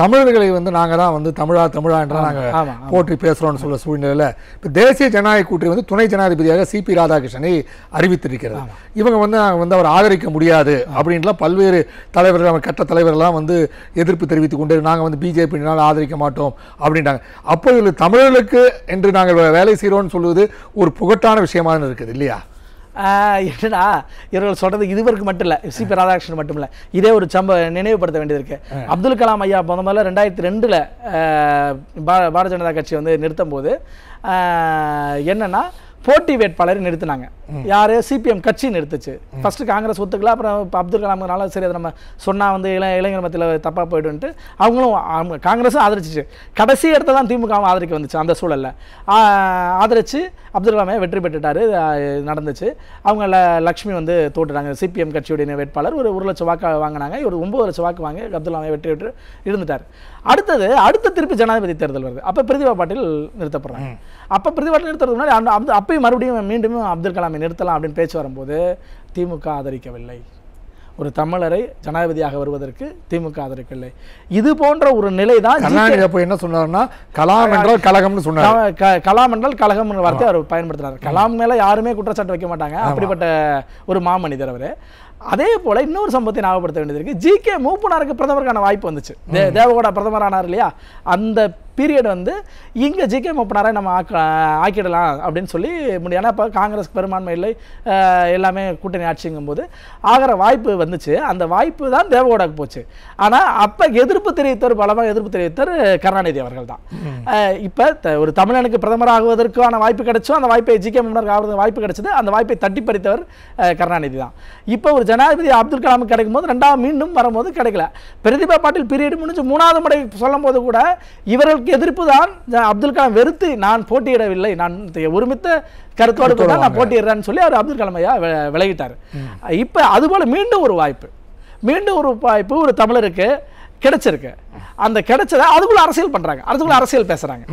தமிழர்களை வந்து நாங்கள் தான் வந்து தமிழா என்ற நாங்கள் போற்றி பேசுகிறோம்னு சொல்ல சூழ்நிலையில் இப்போ தேசிய ஜனநாயக கூட்டணி வந்து துணை ஜனாதிபதியாக சிபி ராதாகிருஷ்ணனை அறிவித்திருக்கிறது. இவங்க வந்து அவர் ஆதரிக்க முடியாது அப்படின்லாம் பல்வேறு தலைவர்கள் கட்ட தலைவர்கள்லாம் வந்து எதிர்ப்பு தெரிவித்துக் கொண்டு நாங்கள் வந்து பிஜேபியினால் ஆதரிக்க மாட்டோம் அப்படின்றாங்க. அப்போ இதில் தமிழர்களுக்கு என்று நாங்கள் வேலை செய்கிறோம்னு சொல்வது ஒரு புகட்டான விஷயமாக இருக்குது இல்லையா? என்னடா இவர்கள் சொல்றது இதுவரைக்கும் மட்டும் இல்லை, சிபி ராதாகிருஷ்ணன் மட்டும் இல்லை, இதே ஒரு நினைவுபடுத்த வேண்டியது இருக்கு. அப்துல் கலாம் ஐயா முதல்ல 2002 பாரதிய ஜனதா கட்சி வந்து நிறுத்தும் போது என்னன்னா போட்டி வேட்பாளரை நிறுத்தினாங்க. யாரு? சிபிஎம் கட்சி நிறுத்துச்சு. ஃபர்ஸ்ட் காங்கிரஸ் ஒத்துக்கல, அப்புறம் அப்துல் கலாம்னால சரி அதை நம்ம சொன்னால் வந்து இளைஞர் மத்தியில் தப்பாக போய்டுன்ட்டு அவங்களும் காங்கிரஸும் ஆதரிச்சிச்சு. கடைசி இடத்த தான் திமுகவும் ஆதரிக்க வந்துச்சு. அந்த சூழலில் ஆதரித்து அப்துல் கலாமே வெற்றி பெற்றுட்டார் நடந்துச்சு. அவங்க லக்ஷ்மி வந்து தோட்டுட்டாங்க. சிபிஎம் கட்சியுடைய வேட்பாளர் ஒரு 1 லட்சம் வாக்கு வாங்கினாங்க. ஒரு 9 லட்சம் வாக்கு வாங்கி அப்துல் கலாமே வெற்றி பெற்று இருந்துட்டார். அடுத்த திருப்பி ஜனாதிபதி தேர்தல் வருது. அப்போ பிரதிபா பாட்டீல் நிறுத்தப்படுறாங்க. அப்போ பிரதிபா பாட்டீல் நிறுத்துறதுக்கு முன்னாடி அப்பயும் மறுபடியும் மீண்டும் அப்துல் கலாமை நிறுத்தலாம் அப்படின்னு பேச்சு வரும்போது திமுக ஆதரிக்கவில்லை. ஒரு தமிழரை ஜனாதிபதியாக வருவதற்கு திமுக ஆதரிக்கவில்லை. இது போன்ற ஒரு நிலை தான் என்ன சொன்னார்னா கலாம் என்றால் கலகம்னு சொன்னார். கலாம் என்றால் கலகம் என்ற வார்த்தை அவர் பயன்படுத்தினார். கலாம் மேல யாருமே குற்றச்சாட்டு வைக்க மாட்டாங்க, அப்படிப்பட்ட ஒரு மாமனிதர் அவர். அதே போல இன்னொரு சம்பவத்தை ஞாபகப்படுத்த வேண்டியது இருக்கு. ஜி.கே. மூப்பனாருக்கு பிரதமருக்கான வாய்ப்பு வந்துச்சு. தேவகவுடா பிரதமர் ஆனார் இல்லையா? அந்த பீரியட் வந்து இங்கே ஜி.கே. மூப்பனாரை நம்ம ஆக்கிடலாம் அப்படின்னு சொல்லி முடியும். ஏன்னா இப்போ காங்கிரஸ் பெரும்பான்மை இல்லை, எல்லாமே கூட்டணி ஆட்சிங்கும் போது ஆகிற வாய்ப்பு வந்துச்சு. அந்த வாய்ப்பு தான் தேவகவுடாவுக்கு போச்சு. ஆனால் அப்போ எதிர்ப்பு தெரிவித்தவர், பலமாக எதிர்ப்பு தெரிவித்தவர் கருணாநிதி அவர்கள் தான். இப்போ ஒரு தமிழனுக்கு பிரதமர் ஆகுவதற்கான வாய்ப்பு கிடைச்சோ, அந்த வாய்ப்பை ஜி.கே. மூப்பனாருக்கு ஆகுறது வாய்ப்பு கிடைச்சது, அந்த வாய்ப்பை தட்டி பறித்தவர் கருணாநிதி தான். இப்போ ஒரு ஜனாதிபதி அப்துல் கலாமுக்கு கிடைக்கும் போது ரெண்டாவது மீண்டும் வரும்போது கிடைக்கல. பிரதிபா பாட்டீல் பீரியட் முடிஞ்சு 3வது முறை சொல்லும் போது கூட இவர்களுக்கு எதிர்ப்பு தான். அப்துல் கலாம் வெறுத்து நான் போட்டியிடவில்லை, நான் ஒருமித்த கருத்தோடு தான் நான் போட்டியிடுறேன்னு சொல்லி அவர் அப்துல் கலாம் ஐயா விலகிட்டார். இப்போ அதுபோல மீண்டும் ஒரு வாய்ப்பு ஒரு தமிழருக்கு கிடைச்சிருக்கு. அந்த கிடைச்சதை அதுக்குள்ள அரசியல் பண்றாங்க, அதுக்குள்ள அரசியல் பேசுறாங்க.